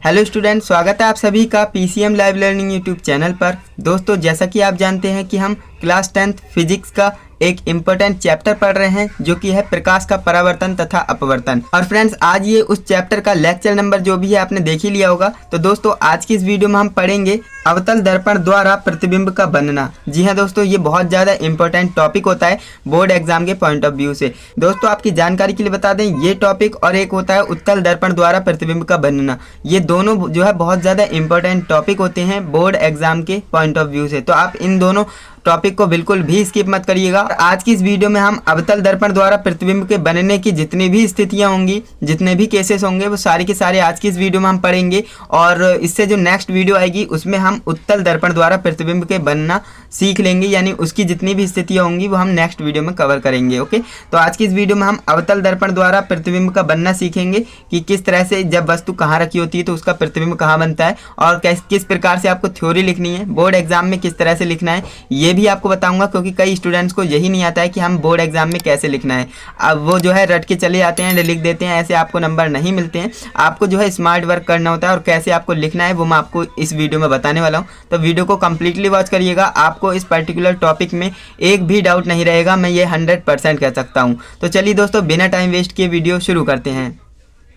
Hello student, स्वागत है आप सभी का PCM live learning YouTube channel पर। दोस्तों, जैसा कि आप जानते हैं कि हम क्लास 10th फिजिक्स का एक इम्पोर्टेंट चैप्टर पढ़ रहे हैं जो कि है प्रकाश का परावर्तन तथा अपवर्तन। और फ्रेंड्स, आज ये उस चैप्टर का लेक्चर नंबर जो भी है आपने देख ही लिया होगा। तो दोस्तों, आज की इस वीडियो में हम पढ़ेंगे अवतल दर्पण द्वारा प्रतिबिंब का बनना। जी हाँ दोस्तों, ये बहुत ज़्यादा इंपॉर्टेंट टॉपिक होता है बोर्ड एग्जाम के पॉइंट ऑफ व्यू से। दोस्तों, आपकी जानकारी के लिए बता दें, ये टॉपिक और एक होता है उत्तल दर्पण द्वारा प्रतिबिंब का बनना। ये दोनों जो है बहुत ज़्यादा इंपॉर्टेंट टॉपिक होते हैं बोर्ड एग्जाम के पॉइंट ऑफ व्यू से। तो आप इन दोनों टॉपिक को बिल्कुल भी स्किप मत करिएगा। और आज की इस वीडियो में हम अवतल दर्पण द्वारा प्रतिबिंब के बनने की जितनी भी स्थितियां होंगी, जितने भी केसेस होंगे, वो सारे के सारे आज की इस वीडियो में हम पढ़ेंगे। और इससे जो नेक्स्ट वीडियो आएगी उसमें हम उत्तल दर्पण द्वारा प्रतिबिंब के बनना सीख लेंगे, यानी उसकी जितनी भी स्थितियां होंगी वो हम नेक्स्ट वीडियो में कवर करेंगे। ओके, तो आज की इस वीडियो में हम अवतल दर्पण द्वारा प्रतिबिंब का बनना सीखेंगे कि किस तरह से जब वस्तु कहाँ रखी होती है तो उसका प्रतिबिंब कहाँ बनता है, और किस प्रकार से आपको थ्योरी लिखनी है, बोर्ड एग्जाम में किस तरह से लिखना है, ये भी आपको बताऊंगा। क्योंकि कई स्टूडेंट्स को यही नहीं आता है कि हम बोर्ड एग्जाम में कैसे लिखना है। अब वो जो है रट के चले जाते हैं, लिख देते हैं, ऐसे आपको नंबर नहीं मिलते हैं। आपको जो है स्मार्ट वर्क करना होता है और कैसे आपको लिखना है वो मैं आपको इस वीडियो में बताने वाला हूँ। तो वीडियो को कंप्लीटली वॉच करिएगा, आपको इस पर्टिकुलर टॉपिक में एक भी डाउट नहीं रहेगा, मैं ये 100% कह सकता हूँ। तो चलिए दोस्तों, बिना टाइम वेस्ट किए वीडियो शुरू करते हैं।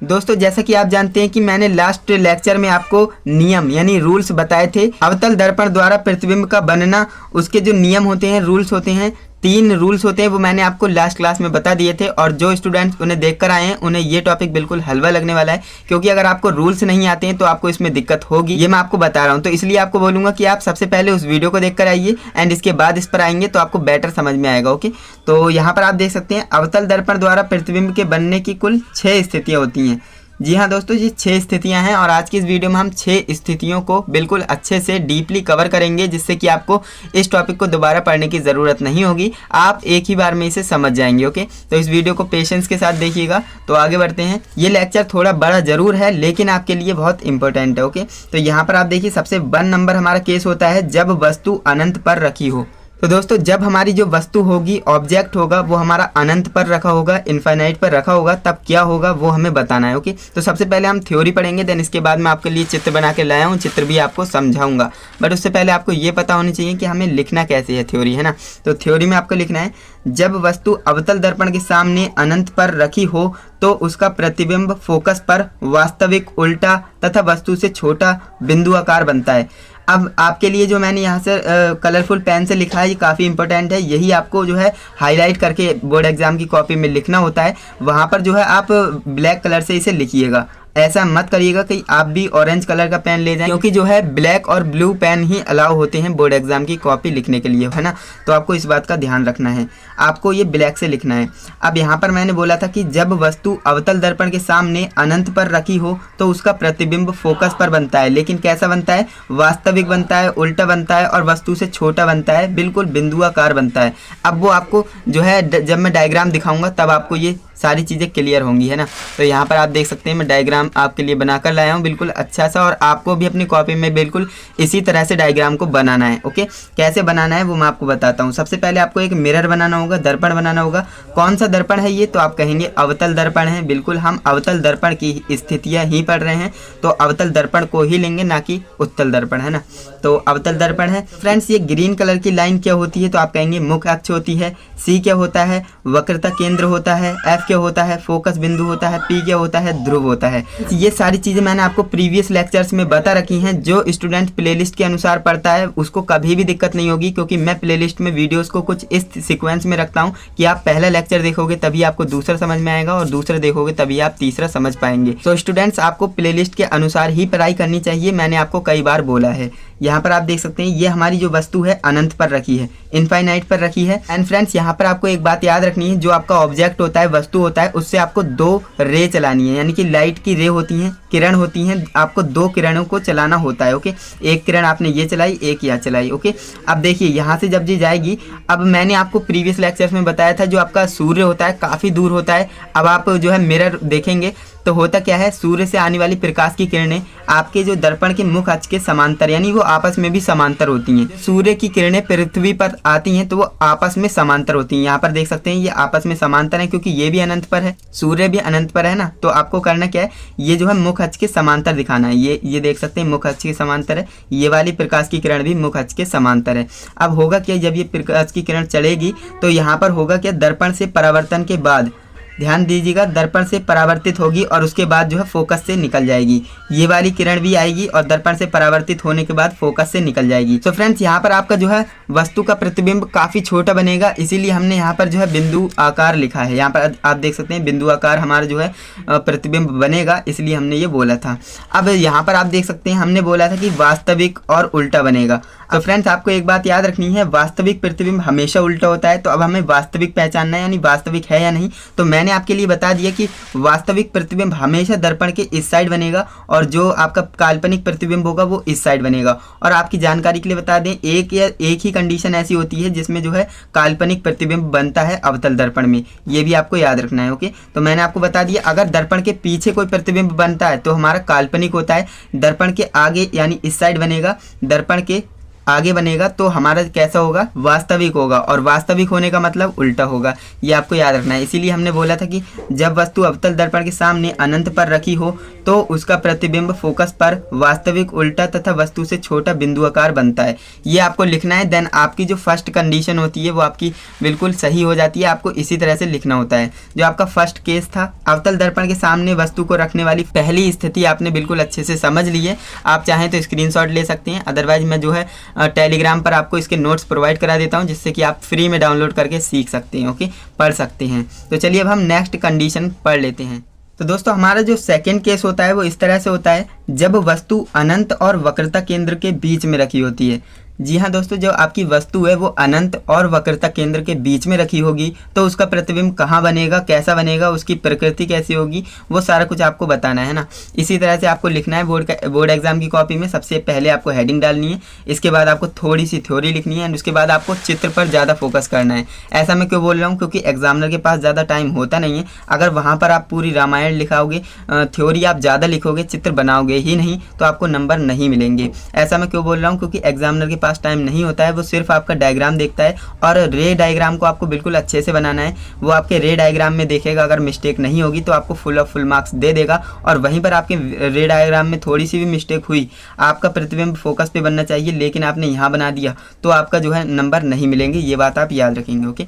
दोस्तों, जैसा कि आप जानते हैं कि मैंने लास्ट लेक्चर में आपको नियम यानी रूल्स बताए थे अवतल दर्पण द्वारा प्रतिबिंब का बनना। उसके जो नियम होते हैं, रूल्स होते हैं, 3 रूल्स होते हैं, वो मैंने आपको लास्ट क्लास में बता दिए थे। और जो स्टूडेंट्स उन्हें देखकर आए हैं उन्हें ये टॉपिक बिल्कुल हलवा लगने वाला है, क्योंकि अगर आपको रूल्स नहीं आते हैं तो आपको इसमें दिक्कत होगी, ये मैं आपको बता रहा हूँ। तो इसलिए आपको बोलूँगा कि आप सबसे पहले उस वीडियो को देखकर आइए एंड इसके बाद इस पर आएंगे तो आपको बेटर समझ में आएगा। ओके, तो यहाँ पर आप देख सकते हैं अवतल दर्पण द्वारा प्रतिबिंब के बनने की कुल 6 स्थितियाँ होती हैं। जी हाँ दोस्तों, ये 6 स्थितियां हैं और आज की इस वीडियो में हम 6 स्थितियों को बिल्कुल अच्छे से डीपली कवर करेंगे, जिससे कि आपको इस टॉपिक को दोबारा पढ़ने की ज़रूरत नहीं होगी, आप एक ही बार में इसे समझ जाएंगे। ओके, तो इस वीडियो को पेशेंस के साथ देखिएगा। तो आगे बढ़ते हैं। ये लेक्चर थोड़ा बड़ा ज़रूर है लेकिन आपके लिए बहुत इंपॉर्टेंट है। ओके, तो यहाँ पर आप देखिए, सबसे 1 नंबर हमारा केस होता है जब वस्तु अनंत पर रखी हो। तो दोस्तों, जब हमारी जो वस्तु होगी, ऑब्जेक्ट होगा, वो हमारा अनंत पर रखा होगा, इनफाइनाइट पर रखा होगा, तब क्या होगा वो हमें बताना है। ओके, तो सबसे पहले हम थ्योरी पढ़ेंगे, देन इसके बाद मैं आपके लिए चित्र बना के लाया हूँ, चित्र भी आपको समझाऊंगा। बट उससे पहले आपको ये पता होनी चाहिए कि हमें लिखना कैसे है थ्योरी, है ना। तो थ्योरी में आपको लिखना है, जब वस्तु अवतल दर्पण के सामने अनंत पर रखी हो तो उसका प्रतिबिंब फोकस पर वास्तविक, उल्टा तथा वस्तु से छोटा बिंदु आकार बनता है। अब आपके लिए जो मैंने यहाँ से कलरफुल पेन से लिखा है, ये काफ़ी इंपॉर्टेंट है। यही आपको जो है हाईलाइट करके बोर्ड एग्जाम की कॉपी में लिखना होता है। वहाँ पर जो है आप ब्लैक कलर से इसे लिखिएगा। ऐसा मत करिएगा कि आप भी ऑरेंज कलर का पेन ले जाएं, क्योंकि जो है ब्लैक और ब्लू पेन ही अलाउ होते हैं बोर्ड एग्जाम की कॉपी लिखने के लिए, है ना। तो आपको इस बात का ध्यान रखना है, आपको ये ब्लैक से लिखना है। अब यहाँ पर मैंने बोला था कि जब वस्तु अवतल दर्पण के सामने अनंत पर रखी हो तो उसका प्रतिबिंब फोकस पर बनता है, लेकिन कैसा बनता है, वास्तविक बनता है, उल्टा बनता है और वस्तु से छोटा बनता है, बिल्कुल बिंदुआकार बनता है। अब वो आपको जो है जब मैं डायग्राम दिखाऊंगा तब आपको ये सारी चीज़ें क्लियर होंगी, है ना। तो यहाँ पर आप देख सकते हैं मैं डायग्राम आपके लिए बनाकर लाया हूँ बिल्कुल अच्छा सा, और आपको भी अपनी कॉपी में बिल्कुल इसी तरह से डायग्राम को बनाना है। ओके, कैसे बनाना है वो मैं आपको बताता हूँ। सबसे पहले आपको एक मिरर बनाना होगा, दर्पण बनाना होगा। कौन सा दर्पण है ये, तो आप कहेंगे अवतल दर्पण है। बिल्कुल, हम अवतल दर्पण की स्थितियाँ ही पढ़ रहे हैं, तो अवतल दर्पण को ही लेंगे, ना कि उत्तल दर्पण, है ना। तो अवतल दर्पण है। फ्रेंड्स, ये ग्रीन कलर की लाइन क्या होती है, तो आप कहेंगे मुख्य अक्ष होती है। सी क्या होता है, वक्रता केंद्र होता है। एफ क्या होता है, फोकस बिंदु होता है। पी क्या होता है, ध्रुव होता है। ये सारी चीजें मैंने आपको प्रीवियस लेक्चर्स में बता रखी हैं। जो स्टूडेंट प्लेलिस्ट के अनुसार पढ़ता है उसको कभी भी दिक्कत नहीं होगी, क्योंकि मैं प्लेलिस्ट में वीडियोस को कुछ इस सीक्वेंस में रखता हूं कि आप पहला लेक्चर देखोगे तभी आपको दूसरा समझ में आएगा और दूसरा देखोगे तभी आप तीसरा समझ पाएंगे। तो स्टूडेंट्स, आपको प्लेलिस्ट के अनुसार ही पढ़ाई करनी चाहिए, मैंने आपको कई बार बोला है। यहाँ पर आप देख सकते हैं ये हमारी जो वस्तु है अनंत पर रखी है, इनफाइनाइट पर रखी है। एंड फ्रेंड्स, यहाँ पर आपको एक बात याद रखनी है, जो आपका ऑब्जेक्ट होता है, वस्तु होता है, उससे आपको 2 रे चलानी है, यानी कि लाइट की रे होती हैं, किरण होती हैं, आपको 2 किरणों को चलाना होता है। ओके, एक किरण आपने ये चलाई, एक यहाँ चलाई। ओके, अब देखिए यहाँ से जब ये जाएगी, अब मैंने आपको प्रीवियस लेक्चर्स में बताया था जो आपका सूर्य होता है काफ़ी दूर होता है। अब आप जो है मिरर देखेंगे तो होता क्या है, सूर्य से आने वाली प्रकाश की किरणें आपके जो दर्पण के मुख अक्ष के समांतर, यानी वो आपस में भी समांतर होती हैं। सूर्य की किरणें पृथ्वी पर आती हैं तो वो आपस में समांतर होती हैं। यहाँ पर देख सकते हैं ये आपस में समांतर है, क्योंकि ये भी अनंत पर है, सूर्य भी अनंत पर है ना। तो आपको करना क्या है, ये जो है मुख अक्ष के समांतर दिखाना है। ये देख सकते हैं मुख अक्ष के समांतर है, ये वाली प्रकाश की किरण भी मुख अक्ष के समांतर है। अब होगा क्या, जब ये प्रकाश की किरण चलेगी तो यहाँ पर होगा क्या, दर्पण से परावर्तन के बाद, ध्यान दीजिएगा, दर्पण से परावर्तित होगी और उसके बाद जो है फोकस से निकल जाएगी। ये वाली किरण भी आएगी और दर्पण से परावर्तित होने के बाद फोकस से निकल जाएगी। तो फ्रेंड्स यहाँ पर आपका जो है वस्तु का प्रतिबिंब काफ़ी छोटा बनेगा, इसीलिए हमने यहाँ पर जो है बिंदु आकार लिखा है। यहाँ पर आप देख सकते हैं बिंदु आकार हमारा जो है प्रतिबिंब बनेगा, इसलिए हमने ये बोला था। अब यहाँ पर आप देख सकते हैं हमने बोला था कि वास्तविक और उल्टा बनेगा। तो फ्रेंड्स आपको एक बात याद रखनी है, वास्तविक प्रतिबिंब हमेशा उल्टा होता है। तो अब हमें वास्तविक पहचानना है, यानी वास्तविक है या नहीं। तो मैंने आपके लिए बता दिया कि वास्तविक प्रतिबिंब हमेशा दर्पण के इस साइड बनेगा और जो आपका काल्पनिक प्रतिबिंब होगा वो इस साइड बनेगा। और आपकी जानकारी के लिए बता दें, एक ही कंडीशन ऐसी होती है जिसमें जो है काल्पनिक प्रतिबिंब बनता है अवतल दर्पण में, ये भी आपको याद रखना है। ओके, तो मैंने आपको बता दिया, अगर दर्पण के पीछे कोई प्रतिबिंब बनता है तो हमारा काल्पनिक होता है, दर्पण के आगे यानी इस साइड बनेगा, दर्पण के आगे बनेगा तो हमारा कैसा होगा, वास्तविक होगा। और वास्तविक होने का मतलब उल्टा होगा, ये आपको याद रखना है। इसीलिए हमने बोला था कि जब वस्तु अवतल दर्पण के सामने अनंत पर रखी हो तो उसका प्रतिबिंब फोकस पर वास्तविक, उल्टा तथा वस्तु से छोटा बिंदुआकार बनता है। ये आपको लिखना है। देन आपकी जो फर्स्ट कंडीशन होती है वो आपकी बिल्कुल सही हो जाती है। आपको इसी तरह से लिखना होता है। जो आपका फर्स्ट केस था, अवतल दर्पण के सामने वस्तु को रखने वाली पहली स्थिति आपने बिल्कुल अच्छे से समझ ली है। आप चाहें तो स्क्रीनशॉट ले सकते हैं, अदरवाइज मैं जो है टेलीग्राम पर आपको इसके नोट्स प्रोवाइड करा देता हूं, जिससे कि आप फ्री में डाउनलोड करके सीख सकते हैं। ओके, पढ़ सकते हैं। तो चलिए अब हम नेक्स्ट कंडीशन पढ़ लेते हैं। तो दोस्तों हमारा जो सेकंड केस होता है वो इस तरह से होता है, जब वस्तु अनंत और वक्रता केंद्र के बीच में रखी होती है। जी हाँ दोस्तों, जो आपकी वस्तु है वो अनंत और वक्रता केंद्र के बीच में रखी होगी तो उसका प्रतिबिंब कहाँ बनेगा, कैसा बनेगा, उसकी प्रकृति कैसी होगी, वो सारा कुछ आपको बताना है ना। इसी तरह से आपको लिखना है बोर्ड एग्जाम की कॉपी में। सबसे पहले आपको हेडिंग डालनी है, इसके बाद आपको थोड़ी सी थ्योरी लिखनी है एंड उसके बाद आपको चित्र पर ज़्यादा फोकस करना है। ऐसा मैं क्यों बोल रहा हूँ, क्योंकि एग्जामिनर के पास ज़्यादा टाइम होता नहीं है। अगर वहाँ पर आप पूरी रामायण लिखाओगे, थ्योरी आप ज़्यादा लिखोगे, चित्र बनाओगे ही नहीं, तो आपको नंबर नहीं मिलेंगे। ऐसा मैं क्यों बोल रहा हूँ, क्योंकि एग्जामिनर के पास टाइम नहीं होता है, वो सिर्फ आपका डायग्राम देखता है और रे डायग्राम को आपको बिल्कुल अच्छे से बनाना है। वो आपके रे डायग्राम में देखेगा, अगर मिस्टेक नहीं होगी तो आपको फुल ऑफ फुल मार्क्स दे देगा। और वहीं पर आपके रे डायग्राम में थोड़ी सी भी मिस्टेक हुई, आपका प्रतिबिंब फोकस पे बनना चाहिए, लेकिन आपने यहाँ बना दिया तो आपका जो है नंबर नहीं मिलेंगे। ये बात आप याद रखेंगे। ओके,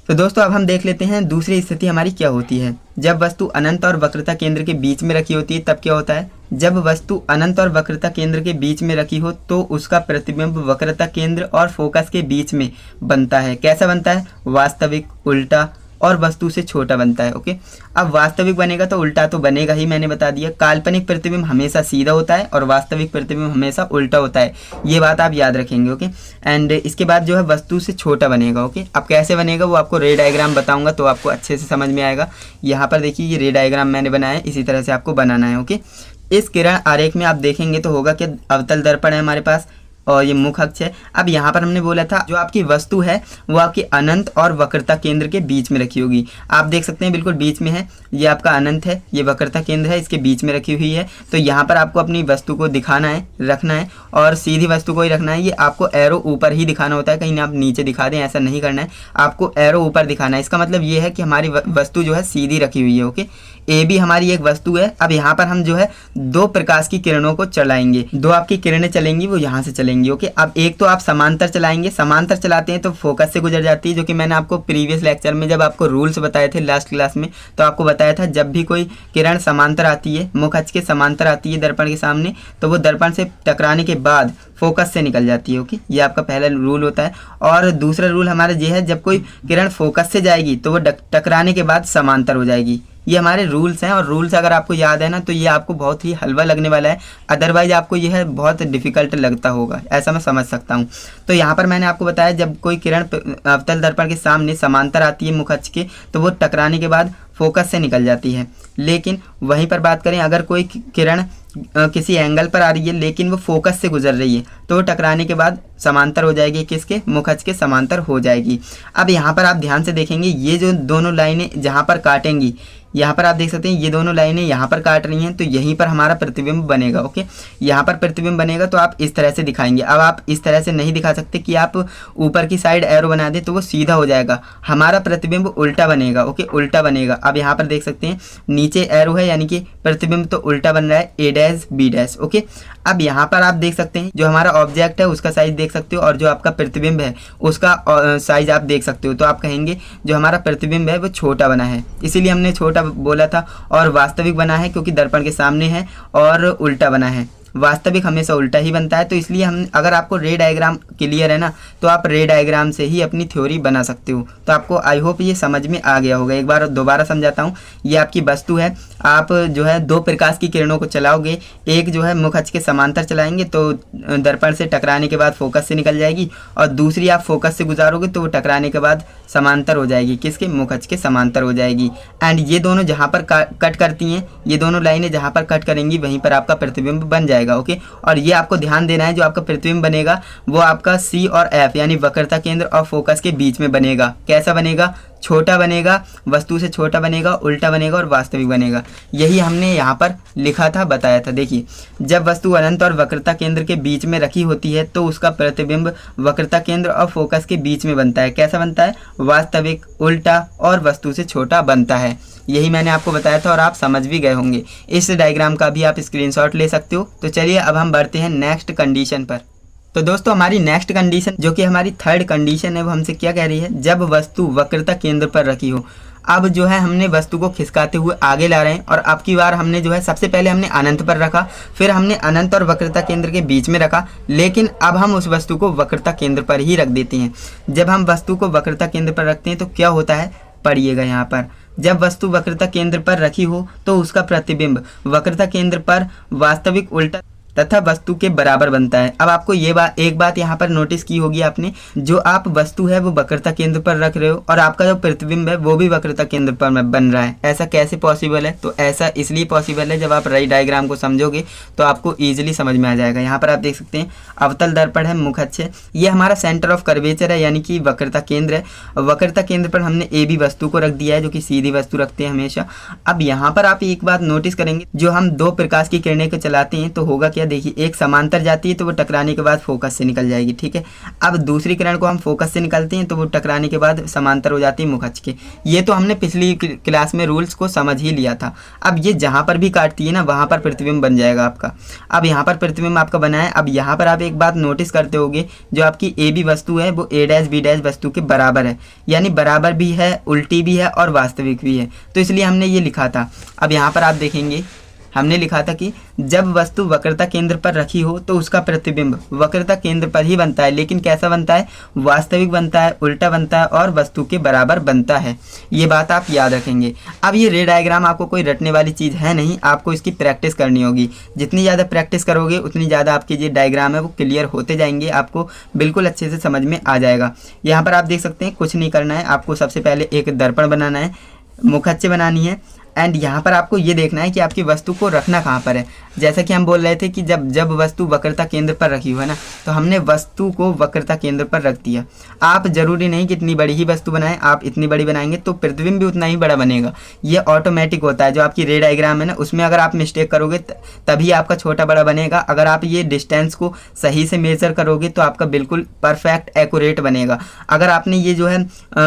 तो दोस्तों अब हम देख लेते हैं दूसरी स्थिति हमारी क्या होती है। जब वस्तु अनंत और वक्रता केंद्र के बीच में रखी होती है तब क्या होता है, जब वस्तु अनंत और वक्रता केंद्र के बीच में रखी हो तो उसका प्रतिबिंब वक्रता केंद्र और फोकस के बीच में बनता है। कैसा बनता है, वास्तविक, उल्टा और वस्तु से छोटा बनता है। ओके, अब वास्तविक बनेगा तो उल्टा तो बनेगा ही, मैंने बता दिया। काल्पनिक प्रतिबिंब हमेशा सीधा होता है और वास्तविक प्रतिबिंब हमेशा उल्टा होता है, ये बात आप याद रखेंगे। ओके, एंड इसके बाद जो है वस्तु से छोटा बनेगा। ओके, अब कैसे बनेगा वो आपको रे डायग्राम बताऊंगा तो आपको अच्छे से समझ में आएगा। यहाँ पर देखिए ये रे डायग्राम मैंने बनाया है, इसी तरह से आपको बनाना है। ओके, इस किरण आरेख में आप देखेंगे तो होगा कि अवतल दर्पण है हमारे पास और ये मुख अक्ष है। अब यहाँ पर हमने बोला था जो आपकी वस्तु है वो आपकी अनंत और वक्रता केंद्र के बीच में रखी होगी। आप देख सकते हैं बिल्कुल बीच में है, ये आपका अनंत है, ये वक्रता केंद्र है, इसके बीच में रखी हुई है। तो यहाँ पर आपको अपनी वस्तु को दिखाना है, रखना है और सीधी वस्तु को ही रखना है। ये आपको एरो ऊपर ही दिखाना होता है, कहीं आप नीचे दिखा दें ऐसा नहीं करना है, आपको एरो ऊपर दिखाना है। इसका मतलब ये है कि हमारी वस्तु जो है सीधी रखी हुई है। ओके, ए भी हमारी एक वस्तु है। अब यहाँ पर हम जो है दो प्रकाश की किरणों को चलाएंगे, दो आपकी किरणें चलेंगी, वो यहाँ से चलेंगी। ओके, अब एक तो आप समांतर चलाएंगे, समांतर चलाते हैं तो फोकस से गुजर जाती है, जो कि मैंने आपको प्रीवियस लेक्चर में जब आपको रूल्स बताए थे लास्ट क्लास में, तो आपको बताया था जब भी कोई किरण समांतर आती है, मुख अक्ष के समांतर आती है दर्पण के सामने, तो वो दर्पण से टकराने के बाद फोकस से निकल जाती है। ओके, ये आपका पहला रूल होता है। और दूसरा रूल हमारा ये है, जब कोई किरण फोकस से जाएगी तो वो टकराने के बाद समांतर हो जाएगी। ये हमारे रूल्स हैं और रूल्स अगर आपको याद है ना तो ये आपको बहुत ही हलवा लगने वाला है, अदरवाइज आपको यह बहुत डिफिकल्ट लगता होगा, ऐसा मैं समझ सकता हूँ। तो यहाँ पर मैंने आपको बताया जब कोई किरण अवतल दर्पण के सामने समांतर आती है मुख अक्ष के, तो वो टकराने के बाद फोकस से निकल जाती है। लेकिन वहीं पर बात करें, अगर कोई किरण किसी एंगल पर आ रही है लेकिन वो फोकस से गुजर रही है तो टकराने के बाद समांतर हो जाएगी, किसके, मुख अक्ष के समांतर हो जाएगी। अब यहाँ पर आप ध्यान से देखेंगे, ये जो दोनों लाइनें जहाँ पर काटेंगी, यहाँ पर आप देख सकते हैं ये दोनों लाइनें यहाँ पर काट रही हैं, तो यहीं पर हमारा प्रतिबिंब बनेगा। ओके, यहाँ पर प्रतिबिंब बनेगा तो आप इस तरह से दिखाएंगे। अब आप इस तरह से नहीं दिखा सकते कि आप ऊपर की साइड एरो बना दें, तो वो सीधा हो जाएगा, हमारा प्रतिबिंब उल्टा बनेगा। ओके, उल्टा बनेगा। अब यहाँ पर देख सकते हैं नीचे एरो है, यानी कि प्रतिबिंब तो उल्टा बन रहा है, ए डैश बी डैश। ओके, अब यहाँ पर आप देख सकते हैं जो हमारा ऑब्जेक्ट है उसका साइज देख सकते हो, और जो आपका प्रतिबिंब है उसका साइज आप देख सकते हो। तो आप कहेंगे जो हमारा प्रतिबिंब है वो छोटा बना है, इसीलिए हमने छोटा बोला था, और वास्तविक बना है क्योंकि दर्पण के सामने है, और उल्टा बना है। वास्तविक हमेशा उल्टा ही बनता है। तो इसलिए हम, अगर आपको रे डायग्राम क्लियर है ना, तो आप रे डायग्राम से ही अपनी थ्योरी बना सकते हो। तो आपको आई होप ये समझ में आ गया होगा। एक बार दोबारा समझाता हूँ। ये आपकी वस्तु है, आप जो है दो प्रकाश की किरणों को चलाओगे, एक जो है मुख अक्ष के समांतर चलाएंगे तो दर्पण से टकराने के बाद फोकस से निकल जाएगी, और दूसरी आप फोकस से गुजारोगे तो वो टकराने के बाद समांतर हो जाएगी, किसके, मुख अक्ष के समांतर हो जाएगी। एंड ये दोनों जहाँ पर कट करती हैं, ये दोनों लाइनें जहाँ पर कट करेंगी वहीं पर आपका प्रतिबिंब बन जाएगा। ओके, और ये आपको ध्यान देना है, जो आपका प्रतिबिंब बनेगा वो आपका सी और एफ यानी वक्रता केंद्र और फोकस के बीच में बनेगा। कैसा बनेगा, छोटा बनेगा, वस्तु से छोटा बनेगा, उल्टा बनेगा और वास्तविक बनेगा। यही हमने यहाँ पर लिखा था, बताया था। देखिए, जब वस्तु अनंत और वक्रता केंद्र के बीच में रखी होती है तो उसका प्रतिबिंब वक्रता केंद्र और फोकस के बीच में बनता है। कैसा बनता है, वास्तविक, उल्टा और वस्तु से छोटा बनता है। यही मैंने आपको बताया था और आप समझ भी गए होंगे। इस डायग्राम का भी आप स्क्रीनशॉट ले सकते हो। तो चलिए अब हम बढ़ते हैं नेक्स्ट कंडीशन पर। तो दोस्तों हमारी नेक्स्ट कंडीशन, जो कि हमारी थर्ड कंडीशन है, वो हमसे क्या कह रही है, जब वस्तु वक्रता केंद्र पर रखी हो। अब जो है हमने वस्तु को खिसकाते हुए आगे ला रहे हैं, और अब की बार हमने जो है सबसे पहले हमने अनंत पर रखा, फिर हमने अनंत और वक्रता केंद्र के बीच में रखा, लेकिन अब हम उस वस्तु को वक्रता केंद्र पर ही रख देते हैं। जब हम वस्तु को वक्रता केंद्र पर रखते हैं तो क्या होता है, पढ़िएगा यहाँ पर। जब वस्तु वक्रता केंद्र पर रखी हो तो उसका प्रतिबिंब वक्रता केंद्र पर वास्तविक, उल्टा तथा वस्तु के बराबर बनता है। अब आपको ये एक बात यहाँ पर नोटिस की होगी आपने, जो आप वस्तु है वो वक्रता केंद्र पर रख रहे हो और आपका जो प्रतिबिंब है वो भी वक्रता केंद्र पर बन रहा है। ऐसा कैसे पॉसिबल है, तो ऐसा इसलिए पॉसिबल है, जब आप रे डायग्राम को समझोगे तो आपको ईजिली समझ में आ जाएगा। यहाँ पर आप देख सकते हैं अवतल दर्पण है, मुख अक्ष है, ये हमारा सेंटर ऑफ कर्वेचर है, यानी कि वक्रता केंद्र है। वक्रता केंद्र पर हमने ए बी वस्तु को रख दिया है, जो कि सीधी वस्तु रखते हैं हमेशा। अब यहाँ पर आप एक बात नोटिस करेंगे, जो हम दो प्रकाश की किरणें को चलाते हैं तो होगा क्या, देखिए, एक समांतर जाती है तो वो टकराने के बाद फोकस से निकल जाएगी, ठीक है। अब दूसरी किरण को हम फोकस से निकलते हैं तो वो टकराने के बाद समांतर हो जाती है मुख अक्ष के। ये तो हमने पिछली क्लास में रूल्स को समझ ही लिया था। अब ये जहाँ पर भी काटती है ना, वहाँ पर प्रतिबिंब बन जाएगा आपका। अब यहाँ पर प्रतिबिंब आपका बना है। अब यहाँ पर आप एक बात नोटिस करते होगे, जो आपकी ए बी वस्तु है वो ए डैश बी डैश वस्तु के बराबर है, यानी बराबर भी है, उल्टी भी है और वास्तविक भी है। तो इसलिए हमने ये लिखा था। अब यहाँ पर आप देखेंगे हमने लिखा था कि जब वस्तु वक्रता केंद्र पर रखी हो तो उसका प्रतिबिंब वक्रता केंद्र पर ही बनता है, लेकिन कैसा बनता है, वास्तविक बनता है, उल्टा बनता है और वस्तु के बराबर बनता है। ये बात आप याद रखेंगे। अब ये रे डायग्राम आपको कोई रटने वाली चीज़ है नहीं, आपको इसकी प्रैक्टिस करनी होगी। जितनी ज़्यादा प्रैक्टिस करोगे उतनी ज़्यादा आपके ये डायग्राम है वो क्लियर होते जाएंगे, आपको बिल्कुल अच्छे से समझ में आ जाएगा। यहाँ पर आप देख सकते हैं कुछ नहीं करना है, आपको सबसे पहले एक दर्पण बनाना है, मुख अक्ष बनानी है, एंड यहाँ पर आपको ये देखना है कि आपकी वस्तु को रखना कहाँ पर है। जैसा कि हम बोल रहे थे कि जब वस्तु वक्रता केंद्र पर रखी हुई है ना, तो हमने वस्तु को वक्रता केंद्र पर रख दिया। आप जरूरी नहीं कि इतनी बड़ी ही वस्तु बनाएं, आप इतनी बड़ी बनाएंगे तो प्रतिबिंब भी उतना ही बड़ा बनेगा। ये ऑटोमेटिक होता है। जो आपकी रे डायग्राम है ना, उसमें अगर आप मिस्टेक करोगे तभी आपका छोटा बड़ा बनेगा। अगर आप ये डिस्टेंस को सही से मेजर करोगे तो आपका बिल्कुल परफेक्ट एक्यूरेट बनेगा। अगर आपने ये जो है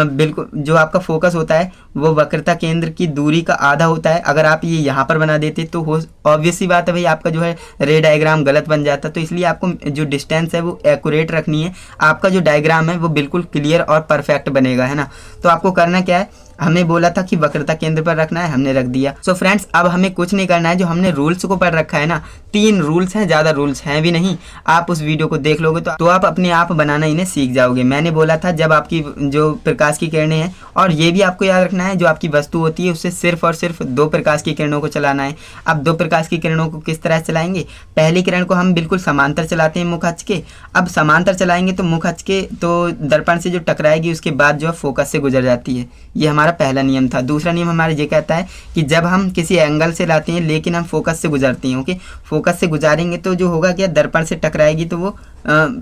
बिल्कुल, जो आपका फोकस होता है वो वक्रता केंद्र की दूरी का आधा होता है, अगर आप ये यहाँ पर बना देते तो ऑब्वियस सी बात है भाई, आपका जो है रे डायग्राम गलत बन जाता। तो इसलिए आपको जो डिस्टेंस है वो एक्यूरेट रखनी है, आपका जो डायग्राम है वो बिल्कुल क्लियर और परफेक्ट बनेगा, है ना। तो आपको करना क्या है, हमें बोला था कि वक्रता केंद्र पर रखना है, हमने रख दिया। सो फ्रेंड्स, अब हमें कुछ नहीं करना है, जो हमने रूल्स को पढ़ रखा है ना, 3 रूल्स हैं, ज़्यादा रूल्स हैं भी नहीं। आप उस वीडियो को देख लोगे तो आप अपने आप बनाना इन्हें सीख जाओगे। मैंने बोला था जब आपकी जो प्रकाश की किरणें हैं, और ये भी आपको याद रखना है, जो आपकी वस्तु होती है उससे सिर्फ और सिर्फ 2 प्रकाश की किरणों को चलाना है। अब 2 प्रकाश की किरणों को किस तरह से चलाएंगे, पहली किरण को हम बिल्कुल समांतर चलाते हैं मुख अक्ष के। अब समांतर चलाएंगे तो मुख अक्ष के तो दर्पण से जो टकराएगी उसके बाद जो है फोकस से गुजर जाती है। ये हमारा पहला नियम था। दूसरा नियम हमारा ये कहता है कि जब हम किसी एंगल से लाते हैं लेकिन हम फोकस से गुजरते हैं, ओके, फोकस से गुजारेंगे तो जो होगा क्या, दर्पण से टकराएगी तो वो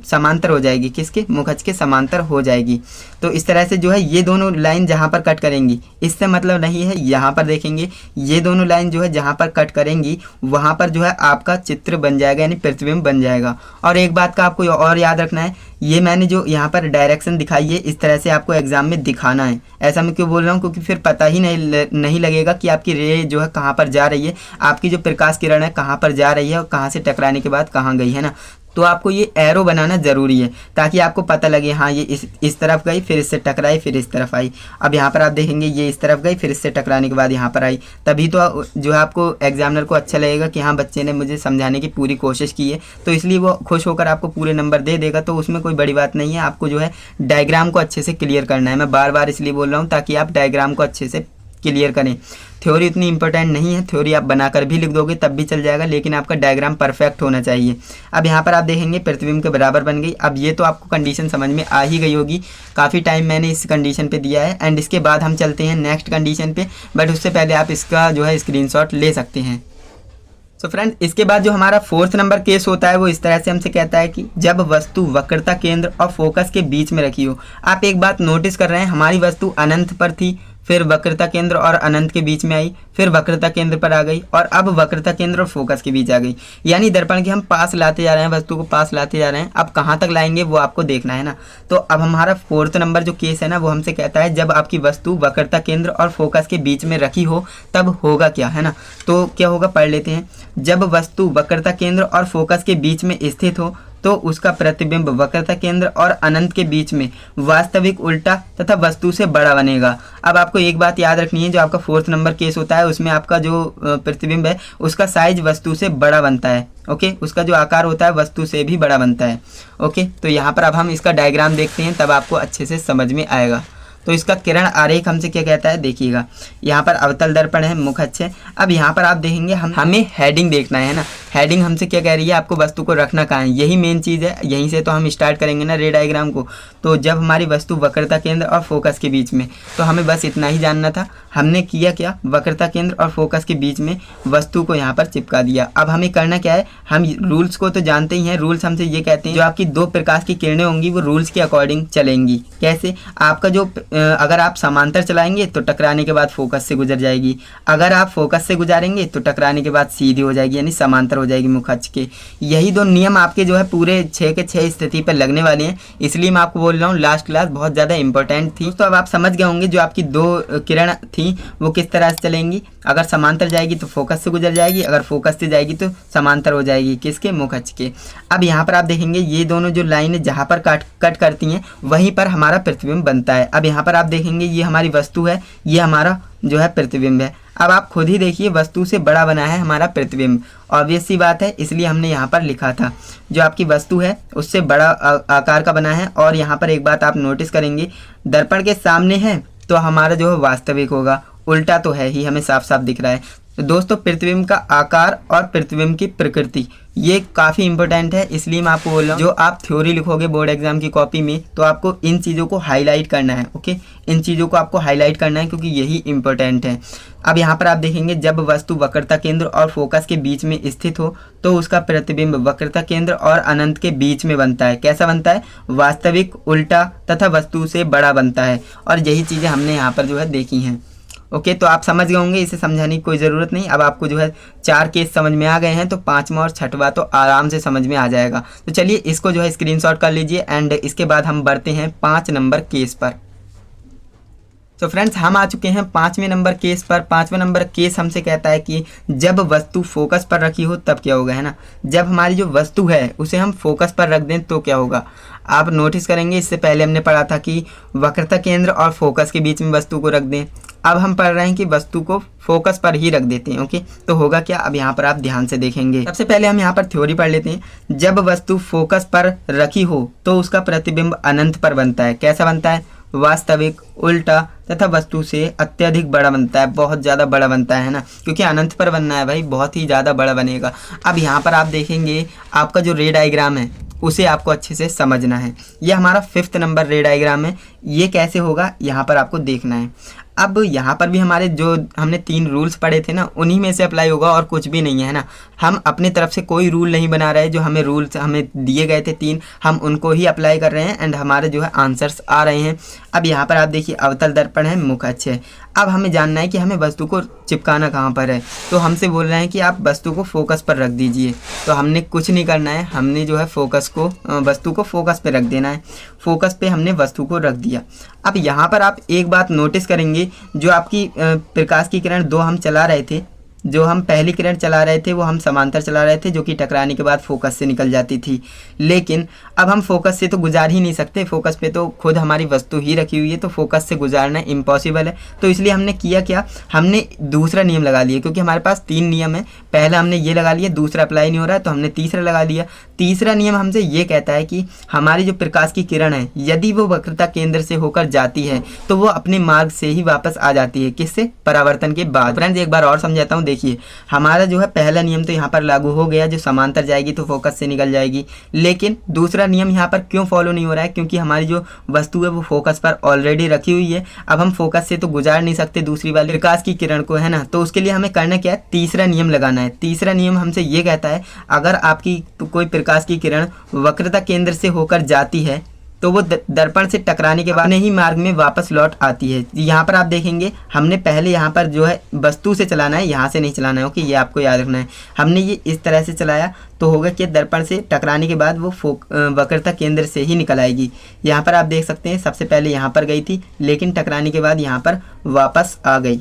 समांतर हो जाएगी, किसके, मुख अक्ष के समांतर हो जाएगी। तो इस तरह से जो है ये दोनों लाइन जहाँ पर कट करेंगी, इससे मतलब नहीं है, यहाँ पर देखेंगे ये दोनों लाइन जो है जहाँ पर कट करेंगी वहाँ पर जो है आपका चित्र बन जाएगा, यानी प्रतिबिंब बन जाएगा। और एक बात का आपको और याद रखना है, ये मैंने जो यहाँ पर डायरेक्शन दिखाई है इस तरह से आपको एग्जाम में दिखाना है। ऐसा मैं क्यों बोल रहा हूँ, क्योंकि फिर पता ही नहीं लगेगा कि आपकी रे जो है कहाँ पर जा रही है, आपकी जो प्रकाश किरण है कहाँ पर जा रही है और कहाँ से टकराने के बाद कहाँ गई है ना। तो आपको ये एरो बनाना ज़रूरी है ताकि आपको पता लगे हाँ ये इस तरफ गई, फिर इससे टकराई, फिर इस तरफ आई। अब यहाँ पर आप देखेंगे ये इस तरफ गई, फिर इससे टकराने के बाद यहाँ पर आई, तभी तो जो है आपको एग्जामिनर को अच्छा लगेगा कि हाँ बच्चे ने मुझे समझाने की पूरी कोशिश की है, तो इसलिए वो खुश होकर आपको पूरे नंबर दे देगा। तो उसमें कोई बड़ी बात नहीं है, आपको जो है डायग्राम को अच्छे से क्लियर करना है। मैं बार बार इसलिए बोल रहा हूँ ताकि आप डायग्राम को अच्छे से क्लियर करें। थ्योरी इतनी इंपॉर्टेंट नहीं है, थ्योरी आप बनाकर भी लिख दोगे तब भी चल जाएगा, लेकिन आपका डायग्राम परफेक्ट होना चाहिए। अब यहाँ पर आप देखेंगे प्रतिबिंब के बराबर बन गई। अब ये तो आपको कंडीशन समझ में आ ही गई होगी, काफ़ी टाइम मैंने इस कंडीशन पे दिया है। एंड इसके बाद हम चलते हैं नेक्स्ट कंडीशन पे, बट उससे पहले आप इसका जो है स्क्रीनशॉट ले सकते हैं। सो फ्रेंड, इसके बाद जो हमारा 4th नंबर केस होता है वो इस तरह से हमसे कहता है कि जब वस्तु वक्रता केंद्र और फोकस के बीच में रखी हो। आप एक बात नोटिस कर रहे हैं, हमारी वस्तु अनंत पर थी, फिर वक्रता केंद्र और अनंत के बीच में आई, फिर वक्रता केंद्र पर आ गई और अब वक्रता केंद्र और फोकस के बीच आ गई। यानी दर्पण के हम पास लाते जा रहे हैं, वस्तु को पास लाते जा रहे हैं। अब कहाँ तक लाएंगे वो आपको देखना है ना। तो अब हमारा 4th नंबर जो केस है ना वो हमसे कहता है जब आपकी वस्तु वक्रता केंद्र और फोकस के बीच में रखी हो तब होगा क्या, है ना। तो क्या होगा, पढ़ लेते हैं। जब वस्तु वक्रता केंद्र और फोकस के बीच में स्थित हो तो उसका प्रतिबिंब वक्रता केंद्र और अनंत के बीच में वास्तविक उल्टा तथा वस्तु से बड़ा बनेगा। अब आपको एक बात याद रखनी है, जो आपका 4th नंबर केस होता है उसमें आपका जो प्रतिबिंब है उसका साइज वस्तु से बड़ा बनता है, ओके, उसका जो आकार होता है वस्तु से भी बड़ा बनता है, ओके। तो यहाँ पर अब हम इसका डायग्राम देखते हैं तब आपको अच्छे से समझ में आएगा। तो इसका किरण आरेख हमसे क्या कहता है, देखिएगा यहाँ पर अवतल दर्पण है, मुख अक्ष है। अब यहाँ पर आप देखेंगे हमें हेडिंग देखना है ना। हेडिंग हमसे क्या कह रही है, आपको वस्तु को रखना कहाँ है, यही मेन चीज़ है। यहीं से तो हम स्टार्ट करेंगे ना रे डायग्राम को। तो जब हमारी वस्तु वक्रता केंद्र और फोकस के बीच में, तो हमें बस इतना ही जानना था। हमने किया क्या, वक्रता केंद्र और फोकस के बीच में वस्तु को यहाँ पर चिपका दिया। अब हमें करना क्या है, हम रूल्स को तो जानते ही हैं। रूल्स हमसे ये कहते हैं जो आपकी 2 प्रकाश की किरणें होंगी वो रूल्स के अकॉर्डिंग चलेंगी। कैसे, आपका जो अगर आप समांतर चलाएंगे तो टकराने के बाद फोकस से गुजर जाएगी, अगर आप फोकस से गुजारेंगे तो टकराने के बाद सीधी हो जाएगी, यानी समांतर हो जाएगी मुख अक्ष के। यही 2 नियम आपके जो है पूरे 6 के 6 स्थिति पर लगने वाले हैं। इसलिए मैं आपको बोल रहा हूँ लास्ट क्लास बहुत ज़्यादा इंपॉर्टेंट थी। तो अब आप समझ गए होंगे जो आपकी 2 किरण थी वो किस तरह से चलेंगी। अगर समांतर जाएगी तो फोकस से गुजर जाएगी, अगर फोकस से जाएगी तो समांतर हो जाएगी, किसके, मुख अक्ष के। अब यहाँ पर आप देखेंगे ये दोनों जो लाइनें जहाँ पर कट करती हैं वहीं पर हमारा प्रतिबिंब बनता है। अब यहाँ पर आप देखेंगे ये हमारी वस्तु है, ये हमारा जो है प्रतिबिंब है। अब आप खुद ही देखिए वस्तु से बड़ा बना है हमारा प्रतिबिंब, ऑब्वियस सी बात है, इसलिए हमने यहाँ पर लिखा था जो आपकी वस्तु है उससे बड़ा आकार का बना है। और यहाँ पर एक बात आप नोटिस करेंगे, दर्पण के सामने है तो हमारा जो है वास्तविक होगा, उल्टा तो है ही, हमें साफ साफ दिख रहा है। तो दोस्तों प्रतिबिंब का आकार और प्रतिबिंब की प्रकृति ये काफ़ी इंपॉर्टेंट है, इसलिए मैं आपको बोल रहा हूँ जो आप थ्योरी लिखोगे बोर्ड एग्जाम की कॉपी में तो आपको इन चीज़ों को हाईलाइट करना है, ओके, इन चीज़ों को आपको हाईलाइट करना है क्योंकि यही इंपॉर्टेंट है। अब यहाँ पर आप देखेंगे जब वस्तु वक्रता केंद्र और फोकस के बीच में स्थित हो तो उसका प्रतिबिंब वक्रता केंद्र और अनंत के बीच में बनता है। कैसा बनता है, वास्तविक, उल्टा तथा वस्तु से बड़ा बनता है। और यही चीज़ें हमने यहाँ पर जो है देखी हैं, ओके। तो आप समझ गए होंगे, इसे समझाने की कोई ज़रूरत नहीं। अब आपको जो है 4 केस समझ में आ गए हैं तो 5वां और 6वां तो आराम से समझ में आ जाएगा। तो चलिए इसको जो है स्क्रीनशॉट कर लीजिए एंड इसके बाद हम बढ़ते हैं 5 नंबर केस पर। तो फ्रेंड्स हम आ चुके हैं 5वें नंबर केस पर। 5वां नंबर केस हमसे कहता है कि जब वस्तु फोकस पर रखी हो तब क्या होगा, है ना। जब हमारी जो वस्तु है उसे हम फोकस पर रख दें तो क्या होगा। आप नोटिस करेंगे इससे पहले हमने पढ़ा था कि वक्रता केंद्र और फोकस के बीच में वस्तु को रख दें। अब हम पढ़ रहे हैं कि वस्तु को फोकस पर ही रख देते हैं, ओके। तो होगा क्या, अब यहाँ पर आप ध्यान से देखेंगे। सबसे पहले हम यहाँ पर थ्योरी पढ़ लेते हैं। जब वस्तु फोकस पर रखी हो तो उसका प्रतिबिंब अनंत पर बनता है। कैसा बनता है, वास्तविक, उल्टा तथा वस्तु से अत्यधिक बड़ा बनता है, बहुत ज़्यादा बड़ा बनता है ना, क्योंकि अनंत पर बनना है भाई, बहुत ही ज़्यादा बड़ा बनेगा। अब यहाँ पर आप देखेंगे आपका जो रे डायग्राम है उसे आपको अच्छे से समझना है। ये हमारा 5th नंबर रे डायग्राम है। ये कैसे होगा यहाँ पर आपको देखना है। अब यहाँ पर भी हमारे जो हमने 3 रूल्स पढ़े थे ना, उन्हीं में से अप्लाई होगा और कुछ भी नहीं है ना। हम अपनी तरफ से कोई रूल नहीं बना रहे, जो हमें रूल्स हमें दिए गए थे 3, हम उनको ही अप्लाई कर रहे हैं एंड हमारे जो है आंसर्स आ रहे हैं। अब यहाँ पर आप देखिए अवतल दर्पण है, मुख अच्छे है। अब हमें जानना है कि हमें वस्तु को चिपकाना कहाँ पर है, तो हमसे बोल रहे हैं कि आप वस्तु को फोकस पर रख दीजिए। तो हमने कुछ नहीं करना है, हमने जो है वस्तु को फोकस पे रख देना है। फोकस पे हमने वस्तु को रख दिया। अब यहाँ पर आप एक बात नोटिस करेंगे, जो आपकी प्रकाश की किरण 2 हम चला रहे थे, जो हम पहली किरण चला रहे थे वो हम समांतर चला रहे थे, जो कि टकराने के बाद फोकस से निकल जाती थी। लेकिन अब हम फोकस से तो गुजार ही नहीं सकते, फोकस पे तो खुद हमारी वस्तु ही रखी हुई है, तो फोकस से गुजारना इम्पॉसिबल है। तो इसलिए हमने किया क्या, हमने दूसरा नियम लगा लिया, क्योंकि हमारे पास 3 नियम है। पहला हमने ये लगा लिया, दूसरा अप्लाई नहीं हो रहा है तो हमने तीसरा लगा लिया। तीसरा नियम हमसे ये कहता है कि हमारी जो प्रकाश की किरण है, यदि वो वक्रता केंद्र से होकर जाती है तो वो अपने मार्ग से ही वापस आ जाती है। किससे? परावर्तन के बाद। फ्रेंड्स एक बार और समझाता हूँ। देखिए हमारा जो है पहला नियम तो यहाँ पर लागू हो गया, जो समांतर जाएगी तो फोकस से निकल जाएगी। लेकिन दूसरा नियम यहाँ पर क्यों फॉलो नहीं हो रहा है, क्योंकि हमारी जो वस्तु है वो फोकस पर ऑलरेडी रखी हुई है। अब हम फोकस से तो गुजार नहीं सकते दूसरी वाली प्रकाश की किरण को, है ना। तो उसके लिए हमें करना क्या है, तीसरा नियम लगाना है। तीसरा नियम हमसे ये कहता है, अगर आपकी कोई प्रकाश की किरण वक्रता केंद्र से होकर जाती है तो वो दर्पण से टकराने के बाद अपने ही मार्ग में वापस लौट आती है। यहाँ पर आप देखेंगे हमने पहले यहाँ पर जो है वस्तु से चलाना है, यहाँ से नहीं चलाना है। ओके, ये आपको याद रखना है। हमने ये इस तरह से चलाया तो होगा कि दर्पण से टकराने के बाद वो वक्रता केंद्र से ही निकल आएगी। यहाँ पर आप देख सकते हैं सबसे पहले यहाँ पर गई थी, लेकिन टकराने के बाद यहाँ पर वापस आ गई।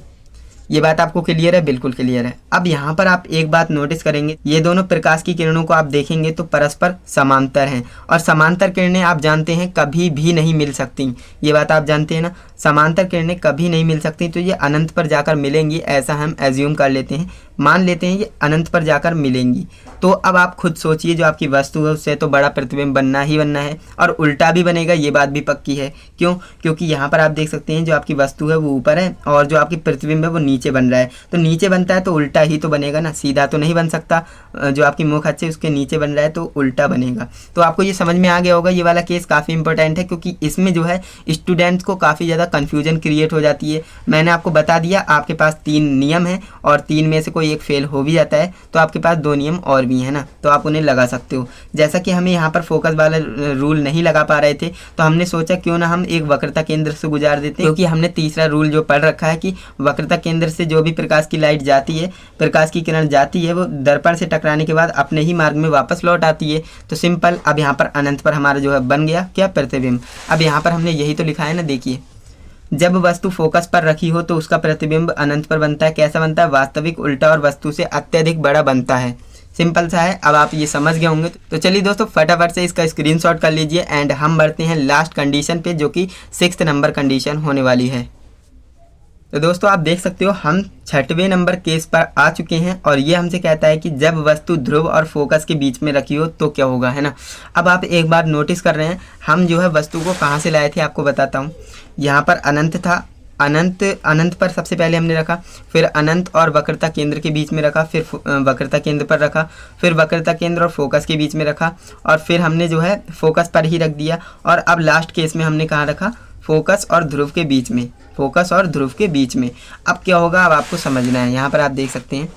ये बात आपको क्लियर है? बिल्कुल क्लियर है। अब यहाँ पर आप एक बात नोटिस करेंगे, ये दोनों प्रकाश की किरणों को आप देखेंगे तो परस्पर समांतर हैं, और समांतर किरणें आप जानते हैं कभी भी नहीं मिल सकती। ये बात आप जानते हैं ना, समांतर किरणें कभी नहीं मिल सकती। तो ये अनंत पर जाकर मिलेंगी, ऐसा हम एज्यूम कर लेते हैं, मान लेते हैं ये अनंत पर जाकर मिलेंगी। तो अब आप खुद सोचिए, जो आपकी वस्तु है उससे तो बड़ा प्रतिबिंब बनना ही बनना है, और उल्टा भी बनेगा, ये बात भी पक्की है। क्यों? क्योंकि यहाँ पर आप देख सकते हैं जो आपकी वस्तु है वो ऊपर है और जो आपकी प्रतिबिंब है वो नीचे बन रहा है। तो नीचे बनता है तो उल्टा ही तो बनेगा ना, सीधा तो नहीं बन सकता। जो आपकी मुख अच्छे उसके नीचे बन रहा है तो उल्टा बनेगा। तो आपको ये समझ में आ गया होगा। ये वाला केस काफ़ी इंपॉर्टेंट है, क्योंकि इसमें जो है स्टूडेंट्स को काफ़ी ज़्यादा कन्फ्यूजन क्रिएट हो जाती है। मैंने आपको बता दिया, आपके पास 3 नियम है और 3 में से कोई एक फेल हो भी जाता है तो आपके पास 2 नियम और भी हैं ना, तो आप उन्हें लगा सकते हो। जैसा कि हमें यहाँ पर फोकस वाला रूल नहीं लगा पा रहे थे, तो हमने सोचा क्यों ना हम एक वक्रता केंद्र से गुजार देते, क्योंकि हमने तीसरा रूल जो पढ़ रखा है कि वक्रता केंद्र से जो भी प्रकाश की लाइट जाती है, प्रकाश की किरण जाती है, वो दर्पण से टकराने के बाद अपने ही मार्ग में वापस लौट आती है। तो सिंपल, अब यहाँ पर अनंत पर हमारा जो है बन गया क्या, प्रतिबिंब। अब यहाँ पर हमने यही तो लिखा है ना, देखिए जब वस्तु फोकस पर रखी हो तो उसका प्रतिबिंब अनंत पर बनता है। कैसा बनता है? वास्तविक, उल्टा और वस्तु से अत्यधिक बड़ा बनता है। सिंपल सा है। अब आप ये समझ गए होंगे। तो चलिए दोस्तों फटाफट से इसका स्क्रीनशॉट कर लीजिए एंड हम बढ़ते हैं लास्ट कंडीशन पे, जो कि 6th नंबर कंडीशन होने वाली है। तो दोस्तों आप देख सकते हो हम 6वें नंबर केस पर आ चुके हैं, और ये हमसे कहता है कि जब वस्तु ध्रुव और फोकस के बीच में रखी हो तो क्या होगा, है ना। अब आप एक बार नोटिस कर रहे हैं, हम जो है वस्तु को कहाँ से लाए थे आपको बताता हूँ। यहाँ पर अनंत था, अनंत पर सबसे पहले हमने रखा, फिर अनंत और वक्रता केंद्र के बीच में रखा, फिर वक्रता केंद्र पर रखा, फिर वक्रता केंद्र और फोकस के बीच में रखा, और फिर हमने जो है फोकस पर ही रख दिया। और अब लास्ट केस में हमने कहाँ रखा, फोकस और ध्रुव के बीच में, फोकस और ध्रुव के बीच में। अब क्या होगा, अब आपको समझना है। यहाँ पर आप देख सकते हैं,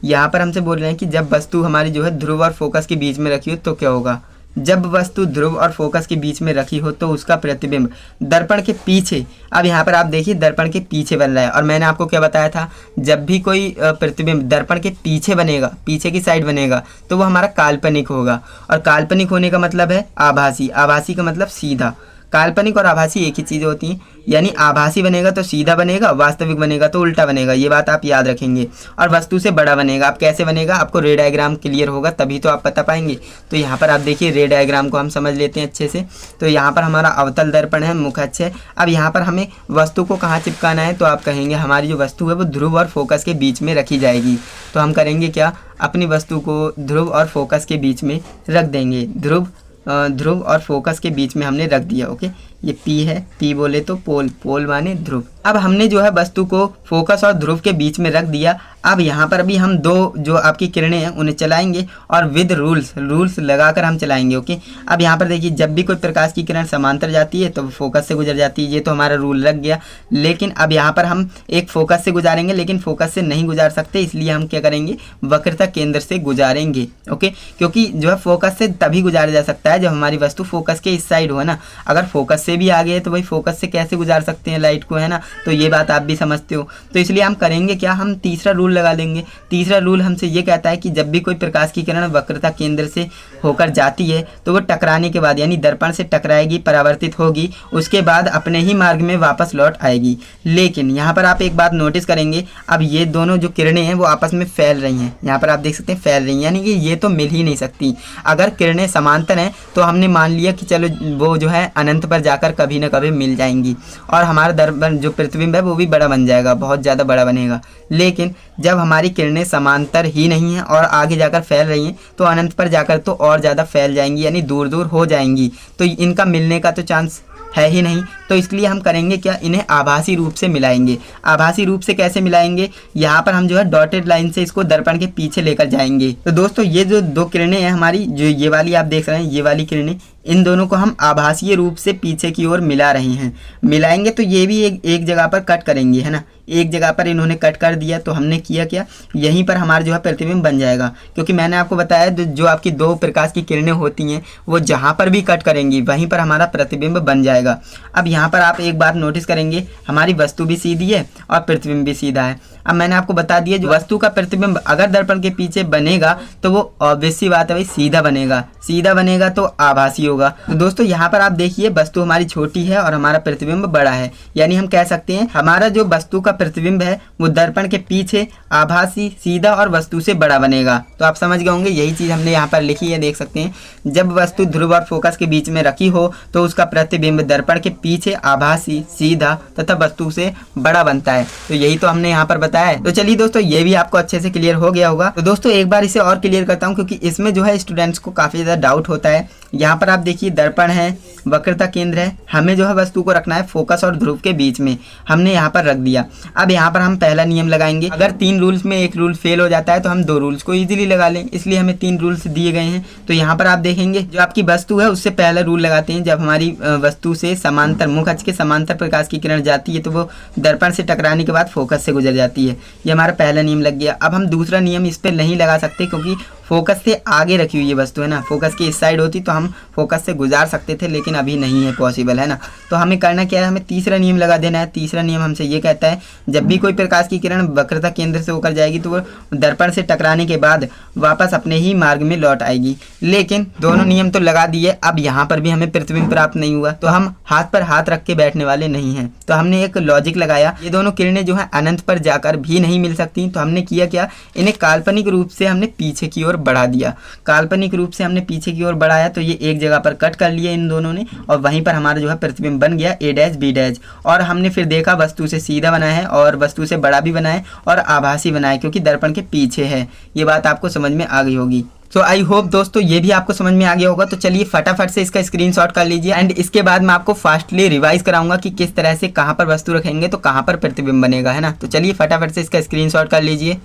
यहाँ पर हमसे बोल रहे हैं कि जब वस्तु हमारी जो है ध्रुव और फोकस के बीच में रखी हो तो क्या होगा। जब वस्तु ध्रुव और फोकस के बीच में रखी हो तो उसका प्रतिबिंब दर्पण के पीछे, अब यहाँ पर आप देखिए दर्पण के पीछे बन रहा है, और मैंने आपको क्या बताया था, जब भी कोई प्रतिबिंब दर्पण के पीछे बनेगा, पीछे की साइड बनेगा, तो वो हमारा काल्पनिक होगा। और काल्पनिक होने का मतलब है आभासी, आभासी का मतलब सीधा। काल्पनिक और आभासी एक ही चीज़ होती है, यानी आभासी बनेगा तो सीधा बनेगा, वास्तविक बनेगा तो उल्टा बनेगा। ये बात आप याद रखेंगे। और वस्तु से बड़ा बनेगा। अब कैसे बनेगा, आपको रे डायग्राम क्लियर होगा तभी तो आप बता पाएंगे। तो यहाँ पर आप देखिए रे डायग्राम को हम समझ लेते हैं अच्छे से। तो यहाँ पर हमारा अवतल दर्पण है, मुख अच्छे है। अब यहाँ पर हमें वस्तु को कहाँ चिपकाना है, तो आप कहेंगे हमारी जो वस्तु है वो ध्रुव और फोकस के बीच में रखी जाएगी। तो हम करेंगे क्या, अपनी वस्तु को ध्रुव और फोकस के बीच में रख देंगे। ध्रुव और फोकस के बीच में हमने रख दिया। ओके, ये P है, P बोले तो पोल, पोल माने ध्रुव। अब हमने जो है वस्तु को फोकस और ध्रुव के बीच में रख दिया। अब यहाँ पर अभी हम दो जो आपकी किरणें हैं उन्हें चलाएंगे और विद रूल्स लगाकर हम चलाएंगे। ओके, अब यहाँ पर देखिए जब भी कोई प्रकाश की किरण समांतर जाती है तो फोकस से गुजर जाती है, ये तो हमारा रूल लग गया। लेकिन अब यहाँ पर हम एक फोकस से गुजारेंगे, लेकिन फोकस से नहीं गुजार सकते, इसलिए हम क्या करेंगे, वक्रता केंद्र से गुजारेंगे। ओके, क्योंकि जो है फोकस से तभी गुजारा जा सकता है जब हमारी वस्तु फोकस के इस साइड हो, है ना। अगर फोकस से भी आगे है तो भाई फोकस से कैसे गुजार सकते हैं लाइट को, है ना। तो ये बात आप भी समझते हो। तो इसलिए हम करेंगे क्या, हम तीसरा रूल लगा देंगे। तीसरा रूल हमसे ये कहता है कि जब भी कोई प्रकाश की किरण वक्रता केंद्र से होकर जाती है तो वो टकराने के बाद यानी दर्पण से टकराएगी, परावर्तित होगी, उसके बाद अपने ही मार्ग में वापस लौट आएगी। लेकिन यहाँ पर आप एक बात नोटिस करेंगे, अब ये दोनों जो किरणें हैं वो आपस में फैल रही हैं। यहाँ पर आप देख सकते हैं फैल रही हैं, यानी कि ये तो मिल ही नहीं सकती। अगर किरणें समांतर हैं तो हमने मान लिया कि चलो वो जो है अनंत पर जाकर कभी ना कभी मिल जाएंगी और हमारा दर्पण जो प्रतिबिंब है वो भी बड़ा बन जाएगा, बहुत ज़्यादा बड़ा बनेगा। लेकिन जब हमारी किरणें समांतर ही नहीं हैं और आगे जाकर फैल रही हैं तो अनंत पर जाकर तो और ज़्यादा फैल जाएंगी, यानी दूर दूर हो जाएंगी, तो इनका मिलने का तो चांस है ही नहीं। तो इसलिए हम करेंगे क्या, इन्हें आभासी रूप से मिलाएंगे। आभासी रूप से कैसे मिलाएंगे, यहाँ पर हम जो है डॉटेड लाइन से इसको दर्पण के पीछे लेकर जाएंगे। तो दोस्तों ये जो दो किरणें हैं हमारी, जो ये वाली आप देख रहे हैं, ये वाली किरणें, इन दोनों को हम आभासीय रूप से पीछे की ओर मिला रहे हैं। मिलाएंगे तो ये भी एक जगह पर कट करेंगे, है ना। एक जगह पर इन्होंने कट कर दिया तो हमने किया क्या, यहीं पर हमारा जो है प्रतिबिंब बन जाएगा। क्योंकि मैंने आपको बताया जो आपकी दो प्रकाश की किरणें होती हैं वो जहाँ पर भी कट करेंगी वहीं पर हमारा प्रतिबिंब बन जाएगा। अब यहाँ पर आप एक बात नोटिस करेंगे, हमारी वस्तु भी सीधी है और प्रतिबिंब भी सीधा है। अब मैंने आपको बता दिया जो वस्तु का प्रतिबिंब अगर दर्पण के पीछे बनेगा तो वो ऑब्वियस सी बात है भाई सीधा बनेगा, सीधा बनेगा तो आभासी होगा। तो दोस्तों यहाँ पर आप देखिए वस्तु हमारी छोटी है और हमारा प्रतिबिंब बड़ा है, यानी हम कह सकते हैं हमारा जो वस्तु का प्रतिबिंब है वो दर्पण के पीछे आभासी, सीधा और वस्तु से बड़ा बनेगा। तो आप समझ गए होंगे, यही चीज हमने यहाँ पर लिखी है, देख सकते हैं। जब वस्तु ध्रुव और फोकस के बीच में रखी हो तो उसका प्रतिबिंब दर्पण के पीछे आभासी, सीधा तथा वस्तु से बड़ा बनता है। तो यही तो हमने यहाँ पर बताया है। तो चलिए दोस्तों ये भी आपको अच्छे से क्लियर हो गया होगा। तो दोस्तों एक बार इसे और क्लियर करता हूँ क्योंकि इसमें जो है स्टूडेंट्स को काफी ज्यादा डाउट होता है। यहाँ पर आप देखिए दर्पण है, वक्रता केंद्र है, हमें जो है वस्तु को रखना है फोकस और ध्रुव के बीच में, हमने यहाँ पर रख दिया। अब यहाँ पर हम पहला नियम लगाएंगे, अगर 3 रूल्स में एक रूल फेल हो जाता है तो हम 2 रूल्स को इजीली लगा लें, इसलिए हमें 3 रूल्स दिए गए हैं। तो यहाँ पर आप देखेंगे जो आपकी वस्तु है उससे पहला रूल लगाते हैं, जब हमारी वस्तु से समांतर, मुख अक्ष के समांतर प्रकाश की किरण जाती है तो वो दर्पण से टकराने के बाद फोकस से गुजर जाती है। ये हमारा पहला नियम लग गया। अब हम दूसरा नियम इस पर नहीं लगा सकते क्योंकि फोकस से आगे रखी हुई ये वस्तु है ना, फोकस की इस साइड होती तो हम फोकस से गुजार सकते थे, लेकिन अभी नहीं है पॉसिबल, है ना। तो हमें करना क्या है, हमें तीसरा नियम लगा देना है। तीसरा नियम हमसे ये कहता है जब भी कोई प्रकाश की किरण वक्रता केंद्र से होकर जाएगी तो वो दर्पण से टकराने के बाद वापस अपने ही मार्ग में लौट आएगी। लेकिन दोनों नियम तो लगा दिए, अब यहाँ पर भी हमें प्रतिबिंब प्राप्त नहीं हुआ तो हम हाथ पर हाथ रख के बैठने वाले नहीं हैं। तो हमने एक लॉजिक लगाया, ये दोनों किरणें जो है अनंत पर जाकर भी नहीं मिल सकती, तो हमने किया क्या, इन्हें काल्पनिक रूप से हमने पीछे की ओर बढ़ा दिया। काल्पनिक रूप से हमने पीछे की ओर बढ़ाया तो ये एक जगह पर कट कर लिए इन दोनों ने और वहीं पर हमारा जो है प्रतिबिंब बन गया A' B'। और हमने फिर देखा वस्तु से सीधा बना है और वस्तु से बड़ा भी बना है और आभासी बना है क्योंकि दर्पण के पीछे है। ये बात आपको समझ में आ गई होगी। तो आई होप दोस्तों ये भी आपको समझ में आ गया होगा। तो चलिए फटाफट से इसका स्क्रीनशॉट कर लीजिए एंड इसके बाद मैं आपको फास्टली रिवाइज कराऊंगा कि किस तरह से कहाँ पर वस्तु रखेंगे तो कहाँ पर प्रतिबिंब बनेगा, है ना। तो चलिए फटाफट से इसका स्क्रीनशॉट कर लीजिए।